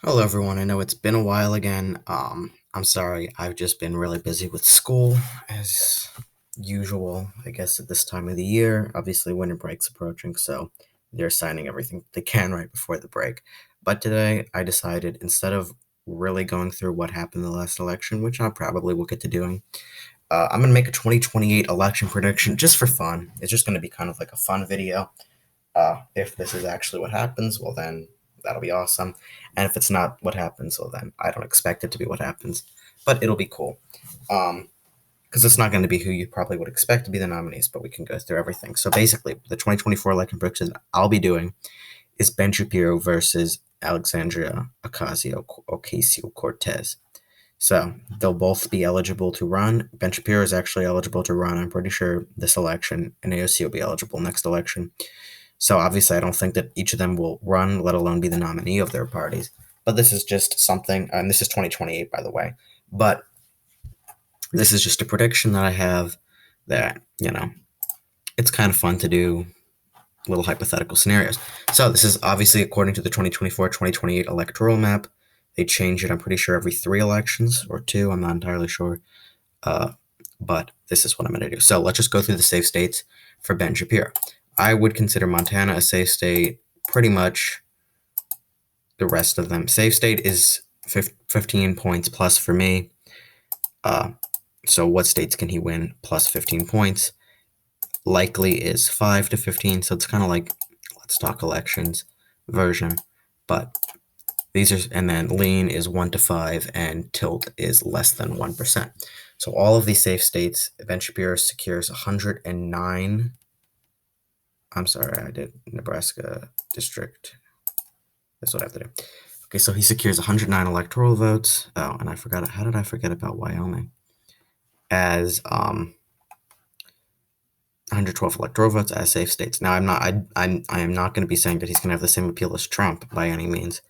Hello, everyone. I know it's been a while again. I'm sorry. I've just been really busy with school, as usual. I guess at this time of the year, obviously winter break's approaching, so they're signing everything they can right before the break. But today, I decided instead of really going through what happened in the last election, which I probably will get to doing, I'm gonna make a 2028 election prediction just for fun. It's just gonna be kind of like a fun video. If this is actually what happens, well, then that'll be awesome. And if it's not what happens, well, then I don't expect it to be what happens, but it'll be cool. Because it's not going to be who you probably would expect to be the nominees, but we can go through everything. So basically, the 2024 election prediction I'll be doing is Ben Shapiro versus Alexandria Ocasio Cortez. So they'll both be eligible to run. Ben Shapiro is actually eligible to run, I'm pretty sure, this election, and AOC will be eligible next election. So obviously, I don't think that each of them will run, let alone be the nominee of their parties. But this is just something, and this is 2028, by the way. But this is just a prediction that I have that, it's kind of fun to do little hypothetical scenarios. So this is obviously according to the 2024-2028 electoral map. They change it, I'm pretty sure, every 3 elections or 2. I'm not entirely sure. Uh, but this is what I'm going to do. So let's just go through the safe states for Ben Shapiro. I would consider Montana a safe state, pretty much the rest of them. Safe state is 15 points plus for me. So what states can he win plus 15 points? Likely is 5 to 15. So it's kind of like let's talk elections version. But these are, and then lean is 1 to 5, and tilt is less than 1%. So all of these safe states, Ben Shapiro secures 109. I'm sorry, I did Nebraska district. That's what I have to do. Okay, so he secures 109 electoral votes. Oh, and I forgot. How did I forget about Wyoming? As 112 electoral votes as safe states. Now, I am not going to be saying that he's going to have the same appeal as Trump by any means.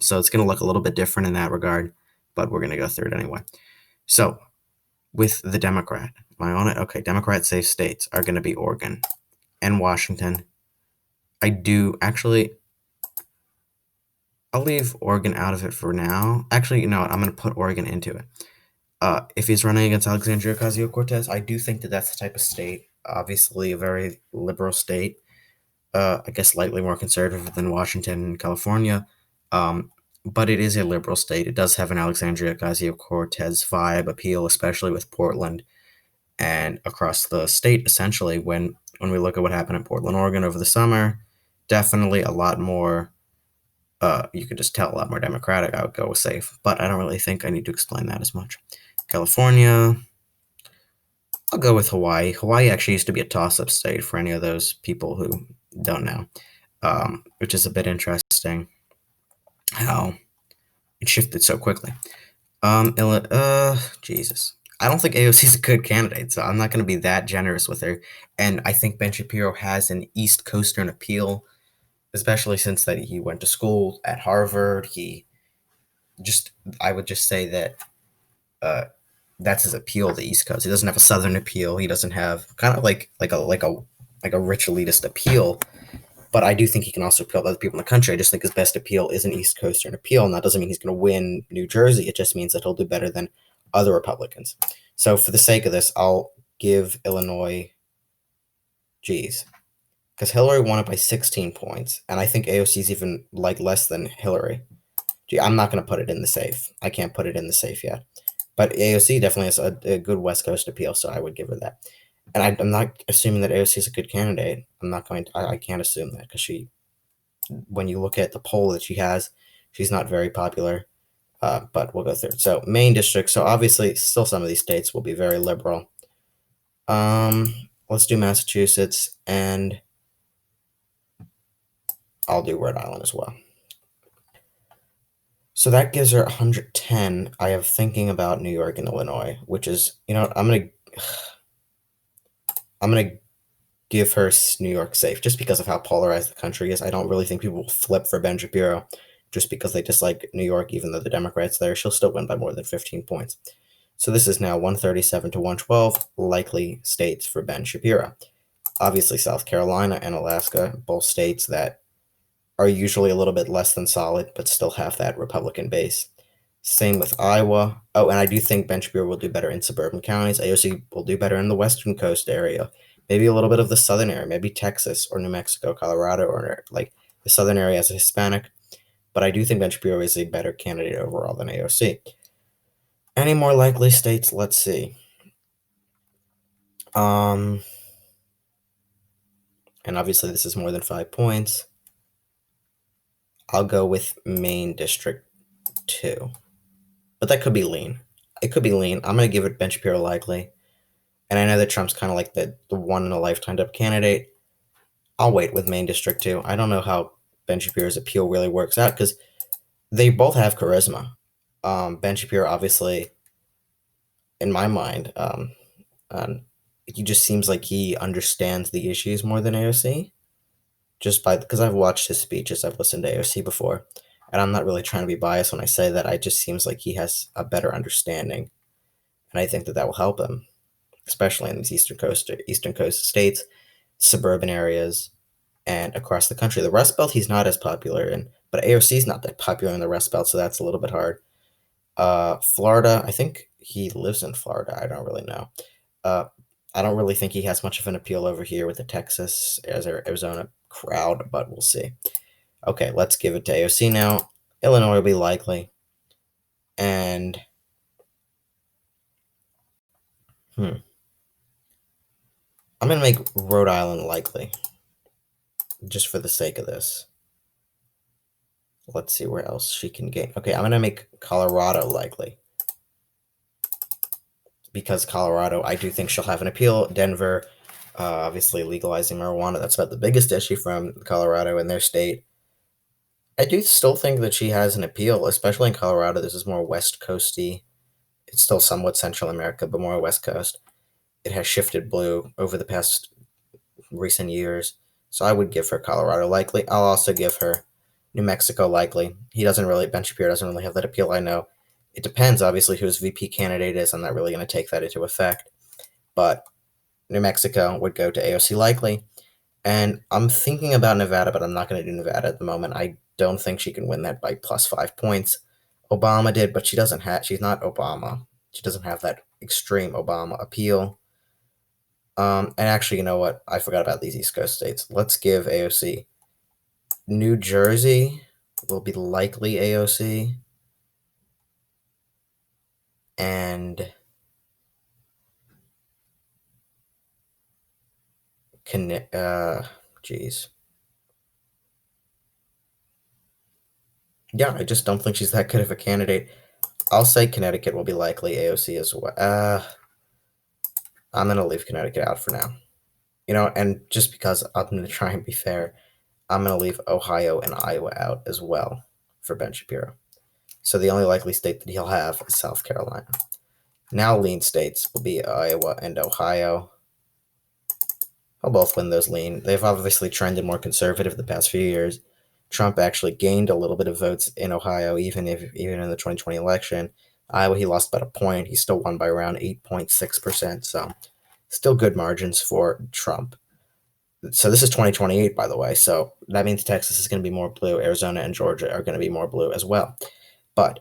So it's going to look a little bit different in that regard, but we're going to go through it anyway. So with the Democrat, am I on it? Okay, Democrat safe states are going to be Oregon and Washington. I do actually. I'll leave Oregon out of it for now. Actually, you know what? I'm going to put Oregon into it. If he's running against Alexandria Ocasio Cortez, I do think that that's the type of state. Obviously, a very liberal state. I guess slightly more conservative than Washington and California. But it is a liberal state. It does have an Alexandria Ocasio Cortez vibe appeal, especially with Portland and across the state. Essentially, when we look at what happened in Portland, Oregon over the summer, definitely a lot more. You could just tell a lot more Democratic. I would go with safe, but I don't really think I need to explain that as much. California, I'll go with Hawaii. Hawaii actually used to be a toss-up state for any of those people who don't know, which is a bit interesting how it shifted so quickly. Jesus. I don't think AOC is a good candidate, so I'm not going to be that generous with her. And I think Ben Shapiro has an East Coastern appeal, especially since that he went to school at Harvard. I would just say that uh, that's his appeal. The East Coast. He doesn't have a Southern appeal. He doesn't have kind of like a rich elitist appeal. But I do think he can also appeal to other people in the country. I just think his best appeal is an East Coastern appeal, and that doesn't mean he's going to win New Jersey. It just means that he'll do better than other Republicans. So for the sake of this, I'll give Illinois G's. Because Hillary won it by 16 points, and I think AOC is even like less than Hillary. Gee, I'm not going to put it in the safe. I can't put it in the safe yet. But AOC definitely has a good West Coast appeal, so I would give her that. And I'm not assuming that AOC is a good candidate. I'm not going to, I can't assume that because when you look at the poll that she has, she's not very popular. But we'll go through it. So, main district. So, obviously, still some of these states will be very liberal. Let's do Massachusetts, and I'll do Rhode Island as well. So that gives her 110. I have thinking about New York and Illinois, which is, I'm gonna give her New York safe just because of how polarized the country is. I don't really think people will flip for Ben Shapiro just because they dislike New York, even though the Democrats there. She'll still win by more than 15 points. So this is now 137 to 112 likely states for Ben Shapiro. Obviously, South Carolina and Alaska, both states that are usually a little bit less than solid, but still have that Republican base. Same with Iowa. Oh, and I do think Ben Shapiro will do better in suburban counties. AOC will do better in the western coast area, maybe a little bit of the southern area, maybe Texas or New Mexico, Colorado, or like the southern area as a Hispanic. But I do think Ben Shapiro is a better candidate overall than AOC. Any more likely states? Let's see. Um, and obviously this is more than 5 points. I'll go with Maine District 2. But that could be lean. It could be lean. I'm going to give it Ben Shapiro likely. And I know that Trump's kind of like the one in a lifetime type candidate. I'll wait with Maine District 2. I don't know how Ben Shapiro's appeal really works out because they both have charisma. Ben Shapiro, obviously, in my mind, he just seems like he understands the issues more than AOC. Just by because I've watched his speeches, I've listened to AOC before, and I'm not really trying to be biased when I say that. It just seems like he has a better understanding, and I think that will help him, especially in these Eastern Coast states, suburban areas, and across the country. The Rust Belt, he's not as popular in, but AOC is not that popular in the Rust Belt, so that's a little bit hard. Florida, I think he lives in Florida. I don't really know. Uh, I don't really think he has much of an appeal over here with the Texas, Arizona crowd, but we'll see. Okay, let's give it to AOC now. Illinois will be likely. And I'm going to make Rhode Island likely, just for the sake of this. Let's see where else she can gain. Okay, I'm going to make Colorado likely. Because Colorado, I do think she'll have an appeal. Denver, obviously legalizing marijuana, that's about the biggest issue from Colorado in their state. I do still think that she has an appeal, especially in Colorado. This is more West Coasty. It's still somewhat Central America, but more West Coast. It has shifted blue over the past recent years. So I would give her Colorado likely. I'll also give her New Mexico likely. Ben Shapiro doesn't really have that appeal, I know. It depends, obviously, who his VP candidate is. I'm not really going to take that into effect. But New Mexico would go to AOC likely. And I'm thinking about Nevada, but I'm not going to do Nevada at the moment. I don't think she can win that by plus 5 points. Obama did, but she's not Obama. She doesn't have that extreme Obama appeal. And actually, you know what? I forgot about these East Coast states. Let's give AOC. New Jersey will be likely AOC. And geez. Yeah, I just don't think she's that good of a candidate. I'll say Connecticut will be likely AOC as well. I'm going to leave Connecticut out for now. And just because I'm going to try and be fair, I'm going to leave Ohio and Iowa out as well for Ben Shapiro. So the only likely state that he'll have is South Carolina. Now lean states will be Iowa and Ohio. I'll both win those lean. They've obviously trended more conservative the past few years. Trump actually gained a little bit of votes in Ohio, even in the 2020 election. Iowa, he lost about a point. He still won by around 8.6%. So still good margins for Trump. So this is 2028, by the way. So that means Texas is going to be more blue. Arizona and Georgia are going to be more blue as well. But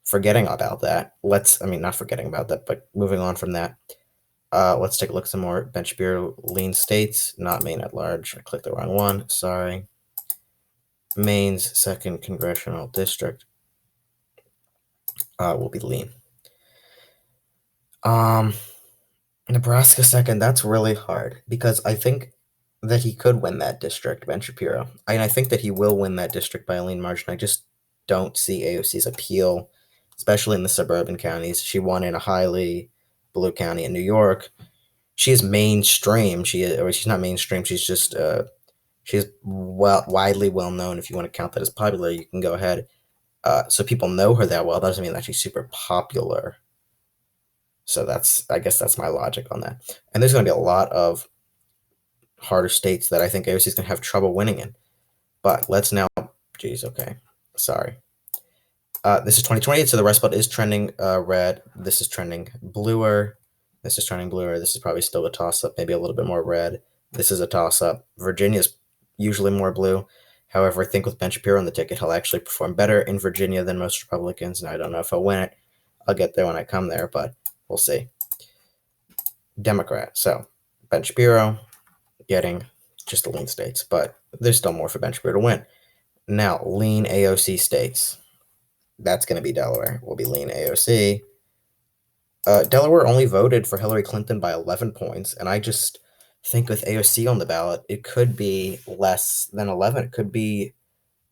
forgetting about that, not forgetting about that, but moving on from that, let's take a look at some more Ben Shapiro lean states, not Maine at large. I clicked the wrong one. Sorry. Maine's 2nd congressional district will be lean. Nebraska 2nd, that's really hard because I think that he could win that district, Ben Shapiro. And I think that he will win that district by a lean margin. I just don't see AOC's appeal, especially in the suburban counties. She won in a highly blue county in New York. She is mainstream. She's not mainstream. She's just she's widely well known. If you want to count that as popular, you can go ahead. So people know her that well. That doesn't mean that she's super popular. So I guess that's my logic on that. And there's going to be a lot of harder states that I think AOC is going to have trouble winning in. But let's now, okay, sorry. This is 2028, so the Rust Belt is trending red. This is trending bluer. This is trending bluer. This is probably still a toss-up, maybe a little bit more red. This is a toss-up. Virginia is usually more blue. However, I think with Ben Shapiro on the ticket, he'll actually perform better in Virginia than most Republicans, and I don't know if he'll win it. I'll get there when I come there, but we'll see. Democrat. So Ben Shapiro getting just the lean states, but there's still more for Ben Shapiro to win. Now, lean AOC states. That's going to be Delaware. Will be lean AOC. Delaware only voted for Hillary Clinton by 11 points, and I just think with AOC on the ballot, it could be less than 11. It could be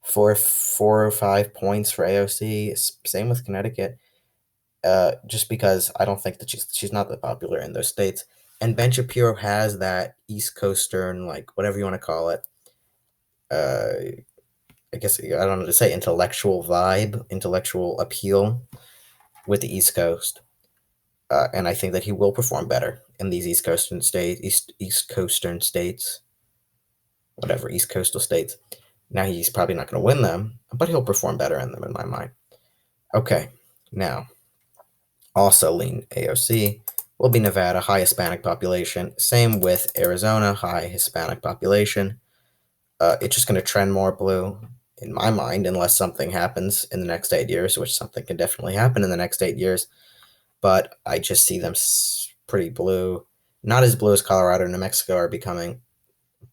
four or 5 points for AOC. Same with Connecticut. Just because I don't think that she's not that popular in those states. And Ben Shapiro has that East Coastern, like whatever you want to call it. I guess I don't know to say intellectual vibe, intellectual appeal with the East Coast. And I think that he will perform better in these East Coastern states, whatever East Coastal states. Now he's probably not going to win them, but he'll perform better in them in my mind. Okay, now also lean AOC will be Nevada, high Hispanic population. Same with Arizona, high Hispanic population. It's just going to trend more blue in my mind, unless something happens in the next 8 years, which something can definitely happen in the next 8 years. But I just see them pretty blue. Not as blue as Colorado and New Mexico are becoming,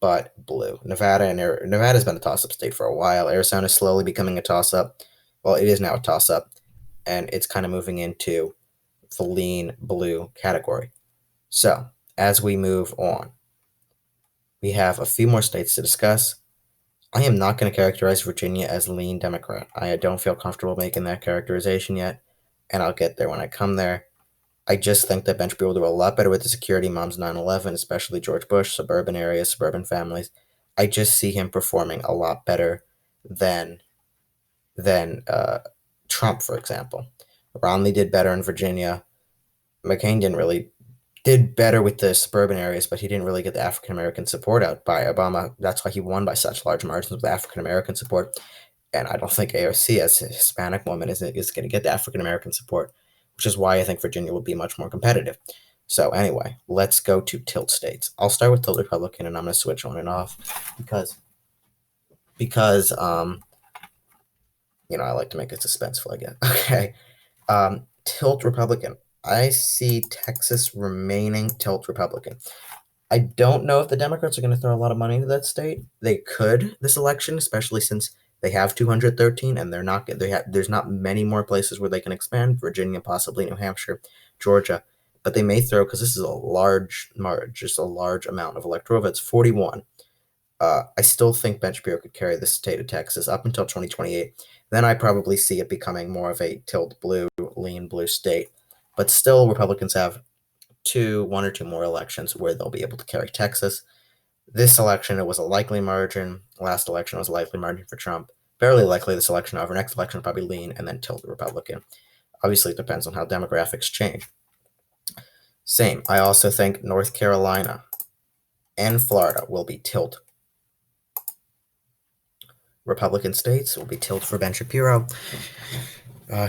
but blue. Nevada's been a toss-up state for a while. Arizona's slowly becoming a toss-up. Well, it is now a toss-up, and it's kind of moving into the lean blue category. So, as we move on, we have a few more states to discuss. I am not going to characterize Virginia as lean Democrat. I don't feel comfortable making that characterization yet, and I'll get there when I come there. I just think that Ben Shapiro will do a lot better with the security moms 9/11, especially George Bush, suburban areas, suburban families. I just see him performing a lot better than Trump, for example. Romney did better in Virginia. McCain did better with the suburban areas, but he didn't really get the African American support out by Obama. That's why he won by such large margins with African American support. And I don't think AOC, as a Hispanic woman, is going to get the African American support, which is why I think Virginia will be much more competitive. So anyway, let's go to tilt states. I'll start with tilt Republican, and I'm going to switch on and off because I like to make it suspenseful again. Okay, tilt Republican. I see Texas remaining tilt Republican. I don't know if the Democrats are going to throw a lot of money into that state. They could this election, especially since they have 213, and there's not many more places where they can expand. Virginia, possibly New Hampshire, Georgia, but they may throw, because this is a large margin, just a large amount of electoral votes, 41. I still think Ben Shapiro could carry the state of Texas up until 2028. Then I probably see it becoming more of a tilt blue, lean blue state. But still, Republicans have one or two more elections where they'll be able to carry Texas. This election, it was a likely margin. Last election was a likely margin for Trump. Fairly likely this election. However, next election will probably lean and then tilt Republican. Obviously, it depends on how demographics change. Same. I also think North Carolina and Florida will be tilt. Republican states will be tilt for Ben Shapiro.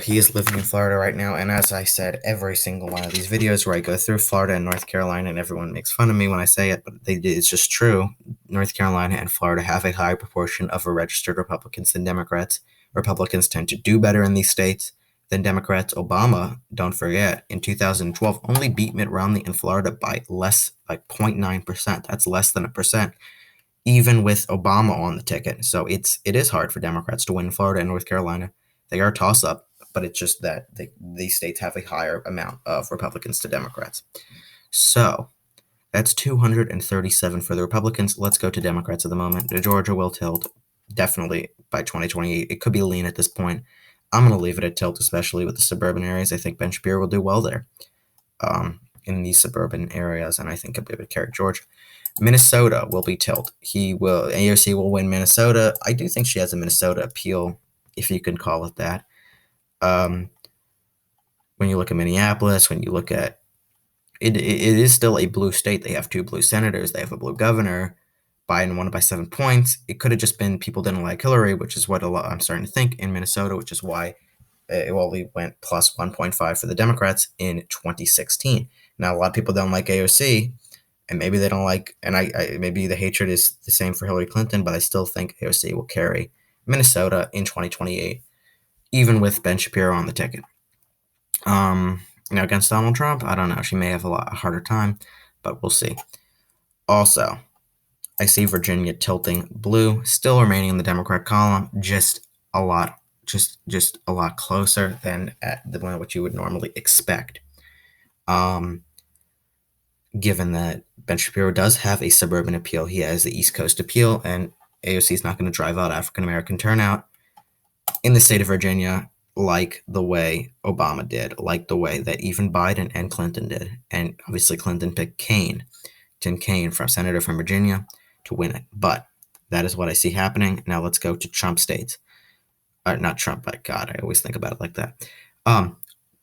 He is living in Florida right now, and as I said, every single one of these videos where I go through Florida and North Carolina, and everyone makes fun of me when I say it, but it's just true. North Carolina and Florida have a higher proportion of registered Republicans than Democrats. Republicans tend to do better in these states than Democrats. Obama, don't forget, in 2012 only beat Mitt Romney in Florida by less, like 0.9%. That's less than 1%, even with Obama on the ticket. So it is hard for Democrats to win Florida and North Carolina. They are a toss-up, but it's just that these states have a higher amount of Republicans to Democrats. So that's 237 for the Republicans. Let's go to Democrats at the moment. Georgia will tilt, definitely by 2028. It could be lean at this point. I'm going to leave it at tilt, especially with the suburban areas. I think Ben Shapiro will do well there in these suburban areas, and I think he'll be able to carry Georgia. Minnesota will be tilt. AOC will win Minnesota. I do think she has a Minnesota appeal, if you can call it that. When you look at Minneapolis, when you look at it is still a blue state. They have 2 blue senators. They have a blue governor. Biden won by 7 points. It could have just been people didn't like Hillary, which is what I'm starting to think in Minnesota, which is why it only went plus 1.5 for the Democrats in 2016. Now, a lot of people don't like AOC, And maybe they don't like, and maybe the hatred is the same for Hillary Clinton, but I still think AOC will carry Minnesota in 2028, even with Ben Shapiro on the ticket. Against Donald Trump, I don't know. She may have a lot harder time, but we'll see. Also, I see Virginia tilting blue, still remaining in the Democrat column, just a lot closer than at the one which you would normally expect. Given that Ben Shapiro does have a suburban appeal, he has the East Coast appeal, and AOC is not going to drive out African American turnout in the state of Virginia like the way Obama did, like the way that even Biden and Clinton did. And obviously Clinton picked Tim Kaine, from Senator from Virginia, to win it. But that is what I see happening. Now let's go to Trump states. Not Trump, but God, I always think about it like that.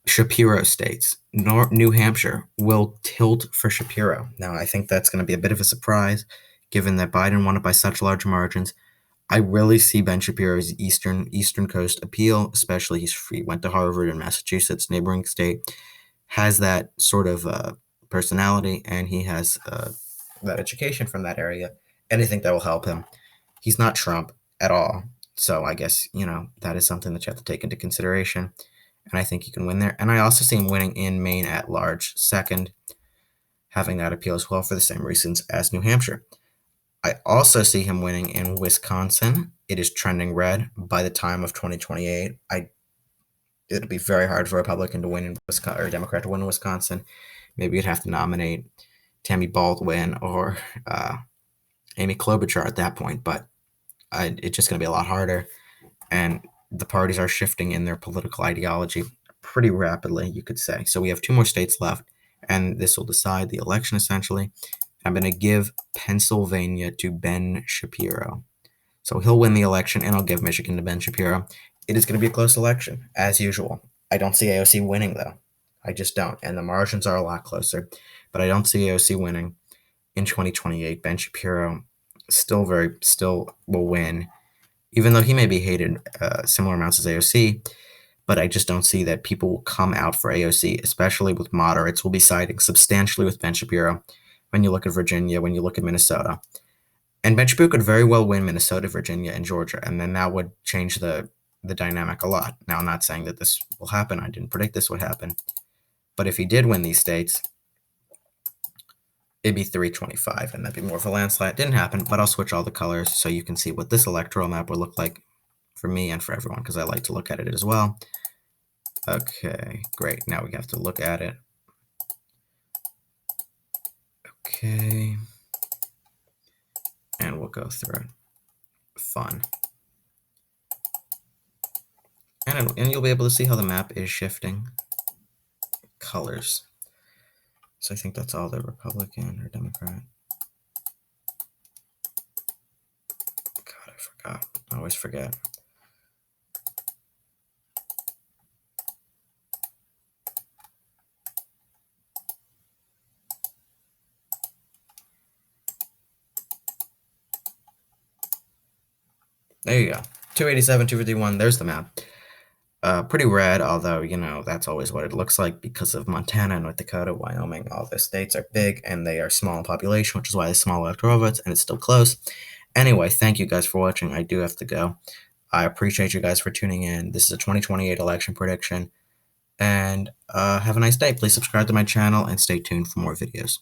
Shapiro states. New Hampshire will tilt for Shapiro. Now, I think that's going to be a bit of a surprise, given that Biden won it by such large margins. I really see Ben Shapiro's Eastern Coast appeal, especially he went to Harvard in Massachusetts, neighboring state, has that sort of personality, and he has that education from that area. And I think that will help him. He's not Trump at all. So I guess, that is something that you have to take into consideration. And I think he can win there. And I also see him winning in Maine at large, second, having that appeal as well for the same reasons as New Hampshire. I also see him winning in Wisconsin. It is trending red by the time of 2028. It'll be very hard for a Republican to win in Wisconsin, or a Democrat to win in Wisconsin. Maybe you'd have to nominate Tammy Baldwin or Amy Klobuchar at that point, but it's just going to be a lot harder. And the parties are shifting in their political ideology pretty rapidly, you could say. So we have 2 more states left, and this will decide the election, essentially. I'm going to give Pennsylvania to Ben Shapiro. So he'll win the election, and I'll give Michigan to Ben Shapiro. It is going to be a close election, as usual. I don't see AOC winning, though. I just don't. And the margins are a lot closer. But I don't see AOC winning in 2028. Ben Shapiro still will win, even though he may be hated similar amounts as AOC. But I just don't see that people will come out for AOC, especially with moderates, will be siding substantially with Ben Shapiro when you look at Virginia, when you look at Minnesota. And Ben Shapiro could very well win Minnesota, Virginia, and Georgia, and then that would change the dynamic a lot. Now, I'm not saying that this will happen. I didn't predict this would happen. But if he did win these states, it'd be 325, and that'd be more of a landslide. It didn't happen, but I'll switch all the colors so you can see what this electoral map would look like for me and for everyone, because I like to look at it as well. Okay, great. Now we have to look at it. Okay. And we'll go through it. Fun. And you'll be able to see how the map is shifting colors. So I think that's all the Republican or Democrat. God, I forgot. I always forget. There you go. 287, 251. There's the map. Pretty red, although, that's always what it looks like because of Montana, North Dakota, Wyoming. All the states are big and they are small in population, which is why there's small electoral votes, and it's still close. Anyway, thank you guys for watching. I do have to go. I appreciate you guys for tuning in. This is a 2028 election prediction. And have a nice day. Please subscribe to my channel and stay tuned for more videos.